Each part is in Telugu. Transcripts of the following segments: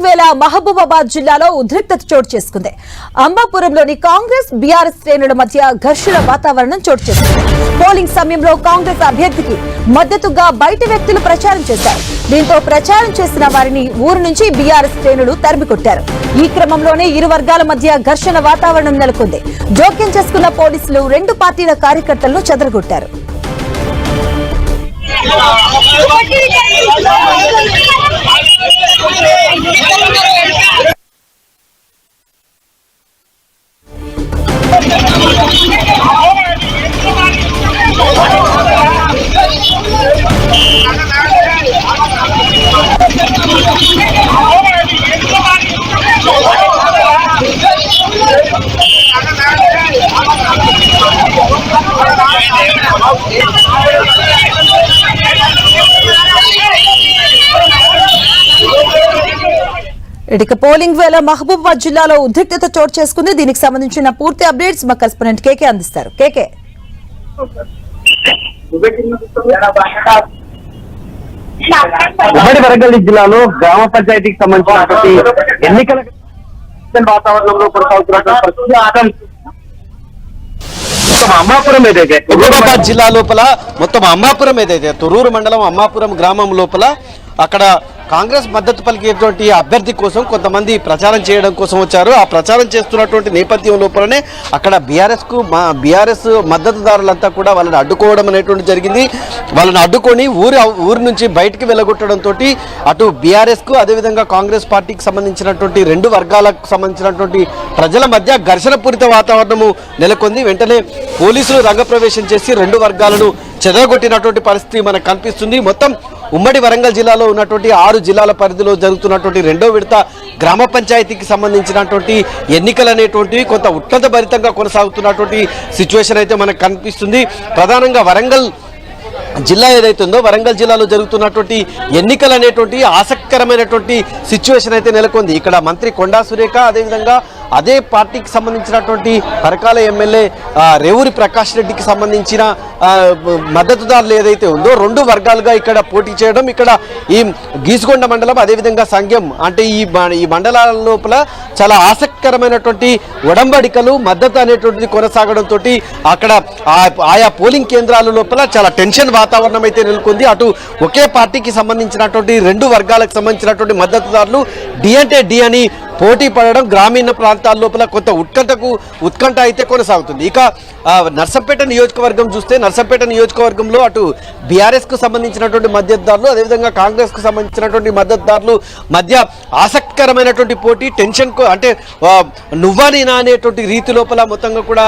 పోలింగ్ వేళ మహబూబాబాద్ జిల్లాలో ఉద్రిక్తత చోటు చేసుకుంది. అంబాపురంలోని కాంగ్రెస్ బీఆర్ఎస్ శ్రేణుల మధ్య ఘర్షణ వాతావరణం చోటు చేసుకుంది. పోలింగ్ సమయంలో కాంగ్రెస్ అభ్యర్థికి మద్దతుగా బయట వ్యక్తులు ప్రచారం చేశారు. దీంతో ప్రచారం చేసిన వారిని ఊరు నుంచి బీఆర్ఎస్ శ్రేణులు తరిమికొట్టారు. ఈ క్రమంలోనే ఇరు వర్గాల మధ్య ఘర్షణ వాతావరణం నెలకొంది. జోక్యం చేసుకున్న పోలీసులు రెండు పార్టీల కార్యకర్తలను చెదరగొట్టారు. ఇక పోలింగ్ వేళ మహబూబాబాద్ జిల్లాలో ఉద్రిక్తత చోటు చేసుకుంది. దీనికి సంబంధించిన పూర్తి అప్డేట్స్ మా కరెస్పాండెంట్ కేకే అందిస్తారు. కేకే, ఉమ్మడి వరంగల్ జిల్లాలో గ్రామ పంచాయతీకి సంబంధించినటువంటి ఎన్నికల వాతావరణంలో కొనసాగుతున్నటువంటి అమ్మాపురం ఏదైతే మహబూబాబాద్ జిల్లా లోపల మొత్తం అమ్మాపురం ఏదైతే తొర్రూరు మండలం అమ్మాపురం గ్రామం లోపల అక్కడ కాంగ్రెస్ మద్దతు పలికేటువంటి అభ్యర్థి కోసం కొంతమంది ప్రచారం చేయడం కోసం వచ్చారు. ఆ ప్రచారం చేస్తున్నటువంటి నేపథ్యం లోపలనే అక్కడ బీఆర్ఎస్ మద్దతుదారులంతా కూడా వాళ్ళని అడ్డుకోవడం అనేటువంటి జరిగింది. వాళ్ళని అడ్డుకొని ఊరి నుంచి బయటికి వెళ్ళగొట్టడంతో అటు బీఆర్ఎస్కు అదేవిధంగా కాంగ్రెస్ పార్టీకి సంబంధించినటువంటి రెండు వర్గాలకు సంబంధించినటువంటి ప్రజల మధ్య ఘర్షణపూరిత వాతావరణము నెలకొంది. వెంటనే పోలీసులు రంగప్రవేశం చేసి రెండు వర్గాలను చెదరగొట్టినటువంటి పరిస్థితి మనకు కనిపిస్తుంది. మొత్తం ఉమ్మడి వరంగల్ జిల్లాలో ఉన్నటువంటి 6 జిల్లాల పరిధిలో జరుగుతున్నటువంటి రెండో విడత గ్రామ పంచాయతీకి సంబంధించినటువంటి ఎన్నికలు అనేటువంటివి కొంత ఉత్కంఠభరితంగా కొనసాగుతున్నటువంటి సిచ్యువేషన్ అయితే మనకు కనిపిస్తుంది. ప్రధానంగా వరంగల్ జిల్లా ఏదైతే ఉందో వరంగల్ జిల్లాలో జరుగుతున్నటువంటి ఎన్నికలు అనేటువంటి ఆసక్తికరమైనటువంటి సిచ్యువేషన్ అయితే నెలకొంది. ఇక్కడ మంత్రి కొండా సురేఖ అదేవిధంగా అదే పార్టీకి సంబంధించినటువంటి పరకాల ఎమ్మెల్యే రేవూరి ప్రకాష్ రెడ్డికి సంబంధించిన మద్దతుదారులు ఏదైతే ఉందో రెండు వర్గాలుగా ఇక్కడ పోటీ చేయడం, ఇక్కడ ఈ గీసుకొండ మండలం అదేవిధంగా సంఘం అంటే ఈ మండలాల లోపల చాలా ఆసక్తికరమైనటువంటి ఒడంబడికలు మద్దతు అనేటువంటిది కొనసాగడంతో అక్కడ ఆయా పోలింగ్ కేంద్రాల లోపల చాలా టెన్షన్ వాతావరణం అయితే నెలకొంది. అటు ఒకే పార్టీకి సంబంధించినటువంటి రెండు వర్గాలకు సంబంధించినటువంటి మద్దతుదారులు డి అంటే డి అని పోటీ పడడం గ్రామీణ ప్రాంతాల లోపల కొంత ఉత్కంఠ అయితే కొనసాగుతుంది. ఇక నర్సంపేట నియోజకవర్గం చూస్తే నర్సంపేట నియోజకవర్గంలో అటు బీఆర్ఎస్కు సంబంధించినటువంటి మద్దతుదారులు అదేవిధంగా కాంగ్రెస్కు సంబంధించినటువంటి మద్దతుదారులు మధ్య ఆసక్తికరమైనటువంటి పోటీ టెన్షన్ అంటే నువ్వా నేనా అనేటువంటి రీతి లోపల మొత్తంగా కూడా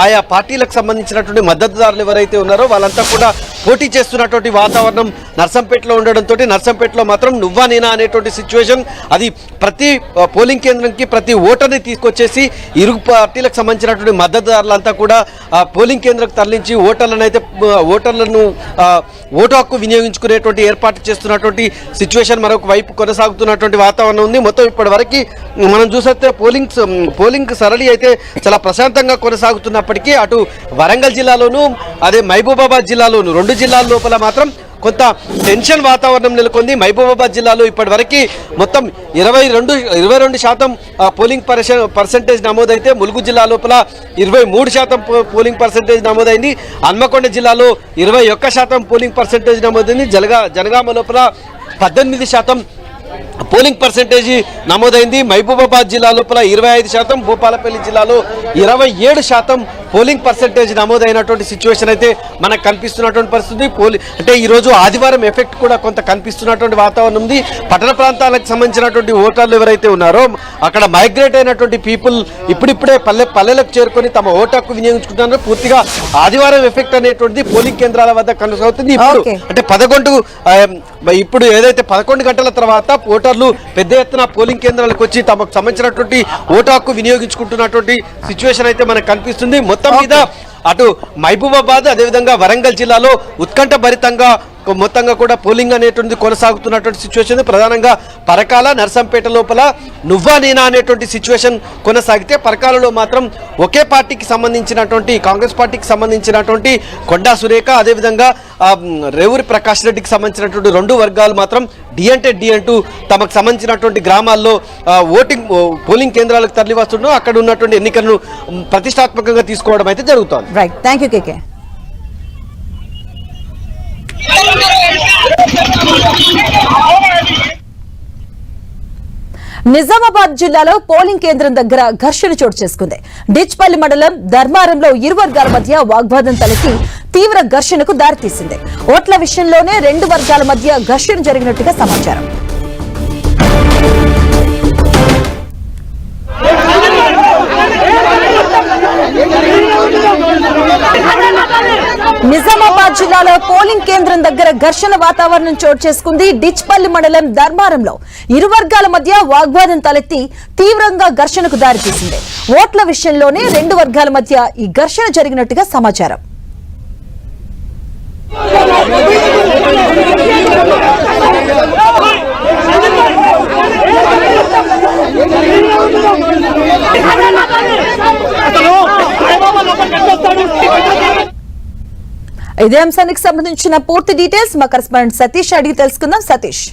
ఆయా పార్టీలకు సంబంధించినటువంటి మద్దతుదారులు ఎవరైతే ఉన్నారో వాళ్ళంతా కూడా పోటీ చేస్తున్నటువంటి వాతావరణం నర్సంపేటలో ఉండడంతో నర్సంపేటలో మాత్రం నువ్వా నేనా అనేటువంటి సిచ్యువేషన్ అది ప్రతి పోలింగ్ కేంద్రంకి ప్రతి ఓటర్ని తీసుకొచ్చేసి ఇరు పార్టీలకు సంబంధించినటువంటి మద్దతుదారులంతా కూడా పోలింగ్ కేంద్రం తరలించి ఓటర్లను ఓటు హక్కు వినియోగించుకునేటువంటి ఏర్పాటు చేస్తున్నటువంటి సిచ్యువేషన్ మరొక వైపు కొనసాగుతున్నటువంటి వాతావరణం ఉంది. మొత్తం ఇప్పటి వరకు మనం చూస్తే పోలింగ్ సరళి అయితే చాలా ప్రశాంతంగా కొనసాగుతున్నప్పటికీ అటు వరంగల్ జిల్లాలోను అదే మహబూబాబాద్ జిల్లాలోను రెండు జిల్లాల లోపల మాత్రం కొంత టెన్షన్ వాతావరణం నెలకొంది. మహబూబాబాద్ జిల్లాలో ఇప్పటి వరకు మొత్తం 22% పోలింగ్ పర్సెంటేజ్ నమోదైతే ములుగు జిల్లా లోపల 23% పోలింగ్ పర్సెంటేజ్ నమోదైంది. హన్మకొండ జిల్లాలో 21% పోలింగ్ పర్సెంటేజ్ నమోదైంది. జనగామ లోపల 18% పోలింగ్ పర్సెంటేజ్ నమోదైంది. మహబూబాబాద్ జిల్లా లోపల 25%, భూపాలపల్లి జిల్లాలో 27% పోలింగ్ పర్సెంటేజ్ నమోదైనటువంటి సిచ్యువేషన్ అయితే మనకు కనిపిస్తున్నటువంటి పరిస్థితి. అంటే ఈరోజు ఆదివారం ఎఫెక్ట్ కూడా కొంత కనిపిస్తున్నటువంటి వాతావరణం ఉంది. పట్టణ ప్రాంతాలకు సంబంధించినటువంటి ఓటర్లు ఎవరైతే ఉన్నారో అక్కడ మైగ్రేట్ అయినటువంటి పీపుల్ ఇప్పుడిప్పుడే పల్లెలకు చేరుకొని తమ ఓటు హక్కు వినియోగించుకుంటున్నారు. పూర్తిగా ఆదివారం ఎఫెక్ట్ అనేటువంటిది పోలింగ్ కేంద్రాల వద్ద కొనసాగుతుంది. ఇప్పుడు ఏదైతే 11 గంటల తర్వాత ఓటర్లు పెద్ద ఎత్తున పోలింగ్ కేంద్రాలకు వచ్చి తమకు సంబంధించినటువంటి ఓటు హక్కు వినియోగించుకుంటున్నటువంటి సిచ్యువేషన్ అయితే మనకు కనిపిస్తుంది. మొత్తం మీద అటు మహబూబాబాద్ అదేవిధంగా వరంగల్ జిల్లాలో ఉత్కంఠభరితంగా మొత్తంగా కూడా పోలింగ్ అనేటువంటి కొనసాగుతున్నటువంటి సిచ్యువేషన్. ప్రధానంగా పరకాల నర్సంపేట లోపల నువ్వా నేనా అనేటువంటి సిచ్యువేషన్ కొనసాగితే పరకాలలో మాత్రం ఒకే పార్టీకి సంబంధించినటువంటి కాంగ్రెస్ పార్టీకి సంబంధించినటువంటి కొండా సురేఖ అదేవిధంగా రేవూరి ప్రకాష్ రెడ్డికి సంబంధించినటువంటి రెండు వర్గాలు మాత్రం డి అంటూ తమకు సంబంధించినటువంటి గ్రామాల్లో పోలింగ్ కేంద్రాలకు తరలి వస్తుండో అక్కడ ఉన్నటువంటి ఎన్నికలను ప్రతిష్టాత్మకంగా తీసుకోవడం అయితే జరుగుతోంది. రైట్, థ్యాంక్ యూ కేకే. నిజామాబాద్ జిల్లాలో పోలింగ్ కేంద్రం దగ్గర ఘర్షణ చోటు చేసుకుంది. డిచ్పల్లి మండలం ధర్మారంలో ఇరు వర్గాల మధ్య వాగ్వాదం తలెత్తి తీవ్ర ఘర్షణకు దారితీసింది. ఓట్ల విషయంలోనే రెండు వర్గాల మధ్య ఘర్షణ జరిగినట్టుగా సమాచారం. నిజామాబాద్ జిల్లాలో పోలింగ్ కేంద్రం దగ్గర ఘర్షణ వాతావరణం చోటు చేసుకుంది. డిచ్పల్లి మండలం ధర్మారంలో ఇరు వర్గాల మధ్య వాగ్వాదం తలెత్తి తీవ్రంగా ఘర్షణకు దారితీసింది. ఓట్ల విషయంలోనే రెండు వర్గాల మధ్య ఈ ఘర్షణ జరిగినట్టుగా సమాచారం. ఇదే అంశానికి సంబంధించిన పూర్తి డీటెయిల్స్ మా కరెస్పాండెంట్ సతీష్ అడిగి తెలుసుకుందాం. సతీష్.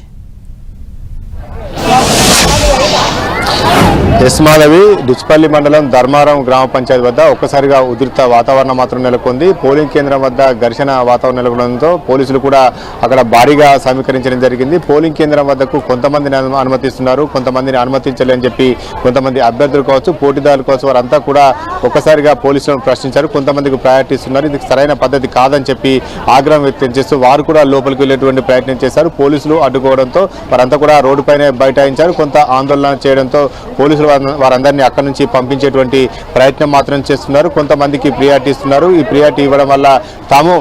మాధవి, డిచ్పల్లి మండలం ధర్మారం గ్రామ పంచాయతీ వద్ద ఒక్కసారిగా ఉధృత వాతావరణం మాత్రం నెలకొంది. పోలింగ్ కేంద్రం వద్ద ఘర్షణ వాతావరణం నెలకొనడంతో పోలీసులు కూడా అక్కడ భారీగా సమీకరించడం జరిగింది. పోలింగ్ కేంద్రం వద్దకు కొంతమందిని అనుమతిస్తున్నారు, కొంతమందిని అనుమతించలేని చెప్పి కొంతమంది అభ్యర్థులు కావచ్చు, పోటీదారులు కావచ్చు, వారంతా కూడా ఒక్కసారిగా పోలీసులను ప్రశ్నించారు. కొంతమందికి ప్రయారిటీ ఇస్తున్నారు, ఇది సరైన పద్ధతి కాదని చెప్పి ఆగ్రహం వ్యక్తం చేస్తూ వారు కూడా లోపలికి వెళ్ళేటువంటి ప్రయత్నం చేశారు. పోలీసులు అడ్డుకోవడంతో వారంతా కూడా రోడ్డుపైనే బైఠాయించారు. కొంత ఆందోళన చేయడంతో పోలీసులు వారందరినీ అక్కడి నుంచి పంపించేటువంటి ప్రయత్నం మాత్రం చేస్తున్నారు. కొంతమందికి ప్రియారిటీ ఇస్తున్నారు. ఈ ప్రియారిటీ ఇవ్వడం వల్ల తాము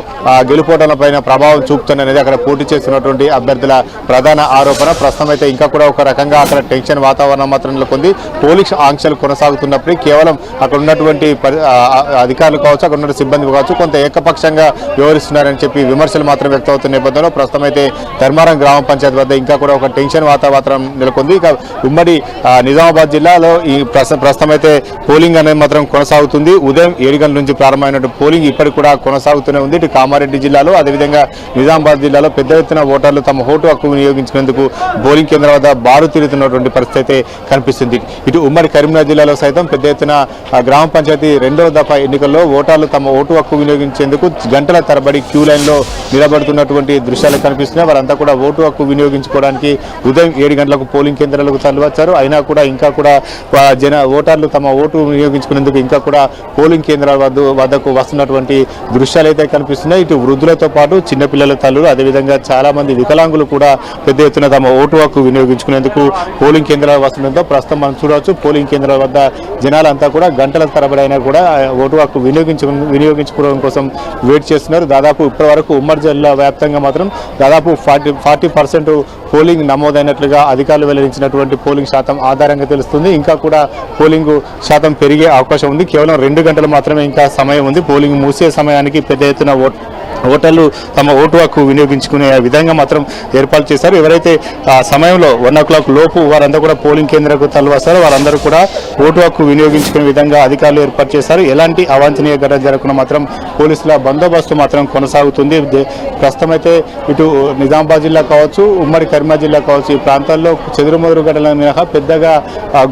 గెలుపోవడం పైన ప్రభావం చూపుతుందనేది అక్కడ పోటీ చేస్తున్నటువంటి అభ్యర్థుల ప్రధాన ఆరోపణ. ప్రస్తుతం అయితే ఇంకా కూడా ఒక రకంగా అక్కడ టెన్షన్ వాతావరణం మాత్రం నెలకొంది. పోలీసు ఆంక్షలు కొనసాగుతున్నప్పుడు కేవలం అక్కడ ఉన్నటువంటి అధికారులు కావచ్చు, అక్కడ ఉన్న సిబ్బంది కావచ్చు, కొంత ఏకపక్షంగా వ్యవహరిస్తున్నారని చెప్పి విమర్శలు మాత్రం వ్యక్తమవుతున్న నేపథ్యంలో ప్రస్తుతం అయితే ధర్మారం గ్రామ పంచాయతీ వద్ద ఇంకా కూడా ఒక టెన్షన్ వాతావరణం నెలకొంది. ఇక ఉమ్మడి నిజామాబాద్ జిల్లాలో ఈ ప్రస్తుతం అయితే పోలింగ్ అనేది మాత్రం కొనసాగుతుంది. ఉదయం 7 గంటల నుంచి ప్రారంభమైన పోలింగ్ ఇప్పటికి కూడా కొనసాగుతూనే ఉంది. ఇటు కామారెడ్డి జిల్లాలో అదేవిధంగా నిజామాబాద్ జిల్లాలో పెద్ద ఎత్తున ఓటర్లు తమ ఓటు హక్కు వినియోగించుకునేందుకు పోలింగ్ కేంద్రం వద్ద బారు తీరుతున్నటువంటి పరిస్థితి అయితే కనిపిస్తుంది. ఇటు ఉమ్మడి కరీంనగర్ జిల్లాలో సైతం పెద్ద ఎత్తున గ్రామ పంచాయతీ 2వ దఫా ఎన్నికల్లో ఓటర్లు తమ ఓటు హక్కు వినియోగించేందుకు గంటల తరబడి క్యూ లైన్లో నిలబడుతున్నటువంటి దృశ్యాలు కనిపిస్తున్నాయి. వారంతా కూడా ఓటు హక్కు వినియోగించుకోవడానికి ఉదయం 7 గంటలకు పోలింగ్ కేంద్రాలకు తరలివచ్చారు. అయినా కూడా ఇంకా కూడా ఓటర్లు తమ ఓటు వినియోగించుకునేందుకు ఇంకా కూడా పోలింగ్ కేంద్రాల వద్దకు వస్తున్నటువంటి దృశ్యాలు అయితే కనిపిస్తున్నాయి. ఇటు వృద్ధులతో పాటు చిన్నపిల్లల తల్లులు అదేవిధంగా చాలా మంది వికలాంగులు కూడా పెద్ద ఎత్తున తమ ఓటు హక్కు వినియోగించుకునేందుకు పోలింగ్ కేంద్రాలు వస్తుండడంతో ప్రస్తుతం మనం చూడవచ్చు పోలింగ్ కేంద్రాల వద్ద జనాలంతా కూడా గంటల తరబడి అయినా కూడా ఓటు హక్కు వినియోగించుకోవడం కోసం వెయిట్ చేస్తున్నారు. దాదాపు ఇప్పటి వరకు ఉమ్మడి జిల్లా వ్యాప్తంగా మాత్రం దాదాపు 40% పోలింగ్ నమోదైనట్లుగా అధికారులు వెల్లడించినటువంటి పోలింగ్ శాతం ఆధారంగా తెలుస్తుంది. ఇంకా కూడా పోలింగ్ శాతం పెరిగే అవకాశం ఉంది. కేవలం 2 గంటలు మాత్రమే ఇంకా సమయం ఉంది. పోలింగ్ మూసే సమయానికి పెద్ద ఎత్తున ఓటర్లు తమ ఓటు హక్కు వినియోగించుకునే విధంగా మాత్రం ఏర్పాటు చేశారు. ఎవరైతే ఆ సమయంలో 1 o'clock లోపు వారందరూ కూడా పోలింగ్ కేంద్రాలకు తరలివస్తారో వారందరూ కూడా ఓటు హక్కు వినియోగించుకునే విధంగా అధికారులు ఏర్పాటు చేశారు. ఎలాంటి అవాంఛనీయ ఘటన జరగకుండా మాత్రం పోలీసుల బందోబస్తు మాత్రం కొనసాగుతుంది. ప్రస్తుతం అయితే ఇటు నిజామాబాద్ జిల్లా కావచ్చు, ఉమ్మడి కరీంనగర్ జిల్లా కావచ్చు, ఈ ప్రాంతాల్లో చెదురుమదురు ఘటనల మినహా పెద్దగా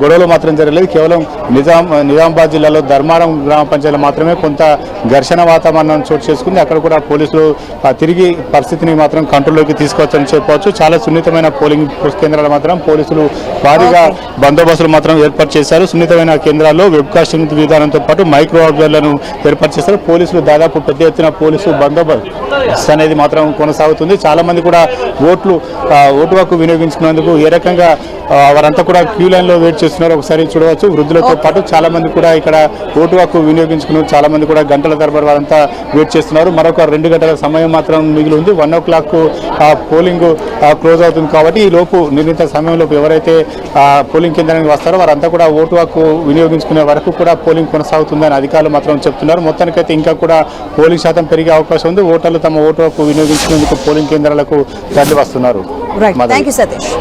గొడవలు మాత్రం జరగలేదు. కేవలం నిజామాబాద్ జిల్లాలో ధర్మారం గ్రామ పంచాయతీలో మాత్రమే కొంత ఘర్షణ వాతావరణం చోటు చేసుకుంది. అక్కడ కూడా పోలీసులు తిరిగి పరిస్థితిని మాత్రం కంట్రోల్లోకి తీసుకొచ్చని చెప్పవచ్చు. చాలా సున్నితమైన పోలింగ్ కేంద్రాలు మాత్రం పోలీసులు భారీగా బందోబస్తులు మాత్రం ఏర్పాటు చేశారు. సున్నితమైన కేంద్రాల్లో వెబ్కాస్టింగ్ విధానంతో పాటు మైక్రో అబ్జర్వర్లను ఏర్పాటు చేశారు. పోలీసులు దాదాపు పెద్ద ఎత్తున పోలీసు బందోబస్తు అనేది మాత్రం కొనసాగుతుంది. చాలా మంది కూడా ఓటు హక్కు వినియోగించుకునేందుకు ఏ రకంగా వారంతా కూడా క్యూ లైన్లో వెయిట్ చేస్తున్నారు ఒకసారి చూడవచ్చు. వృద్ధులతో పాటు చాలా మంది కూడా ఇక్కడ ఓటు హక్కు వినియోగించుకున్నారు. చాలా మంది కూడా గంటల తరబడి వారంతా వెయిట్ చేస్తున్నారు. మరొక 2 గంటల సమయం మాత్రం మిగిలి ఉంది. 1 o'clock పోలింగ్ క్లోజ్ అవుతుంది కాబట్టి ఈ లోపు నిర్ణీత సమయంలోపు ఎవరైతే పోలింగ్ కేంద్రానికి వస్తారో వారంతా కూడా ఓటు హక్కు వినియోగించుకునే వరకు కూడా పోలింగ్ కొనసాగుతుందని అధికారులు మాత్రం చెప్తున్నారు. మొత్తానికైతే ఇంకా కూడా పోలింగ్ శాతం పెరిగే అవకాశం ఉంది. ఓటర్లు తమ ఓటు హక్కు వినియోగించుకునేందుకు పోలింగ్ కేంద్రాలకు తరలి వస్తున్నారు. Right, thank you Satish.